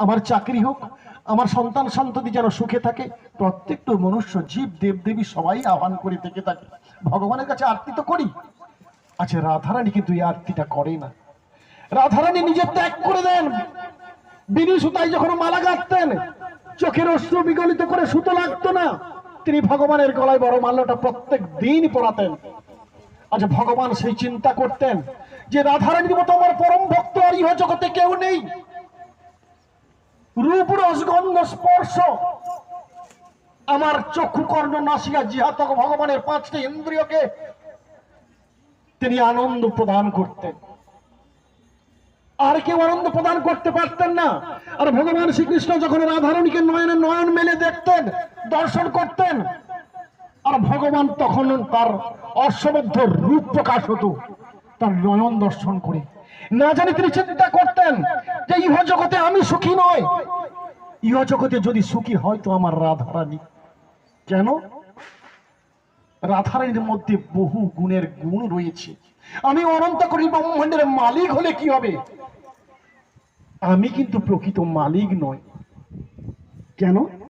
আমার চাকরি হোক, আমার সন্তান সন্ততি যেন সুখে থাকে, প্রত্যেকটা মনুষ্য জীব দেবদেবী সবাই আহ্বান করে থেকে থাকে, ভগবানের কাছে আরতি তো করি। আচ্ছা, রাধারানী কিন্তু এই আরতিটা করে না। রাধারানী নিজে ত্যাগ করে দেন। বিনি সুতায় যখন মালা গাঁথতেন, চোখের অশ্রু বিগলিত করে সুতো লাগতো না, তিনি ভগবানের গলায় বড় মাল্যটা প্রত্যেক দিন পরাতেন। আচ্ছা, ভগবান সেই চিন্তা করতেন যে রাধারানীর মতো আমার পরম ভক্ত আর ইহ জগতে কেউ নেই। রূপ রসগন্ধ স্পর্শ আমার চক্ষু কর্ণ নাসিকা জিহাতক ভগবানের পাঁচটি ইন্দ্রিয়কে তিনি আনন্দ প্রদান করতেন, আর কেউ আনন্দ প্রদান করতে পারতেন না। আর ভগবান শ্রীকৃষ্ণ যখন রাধারানীকে নয়নে নয়ন মেলে দেখতেন, দর্শন করতেন, আর ভগবান তখন তার অশ্ববদ্ধ রূপ প্রকাশ হতো তার নয়ন দর্শন করে। না জানি তিনি চিন্তা করতেন যে ইহ জগতে আমি সুখী নয়, ইহ জগতে যদি সুখী হয় তো আমার রাধারানী। কেন? রাধারানীর মধ্যে বহু গুণের গুণ রয়েছে। আমি অনন্ত কোটি ব্রহ্মাণ্ডের মালিক হলে কি হবে, আমি কিন্তু প্রকৃত মালিক নয়। কেন?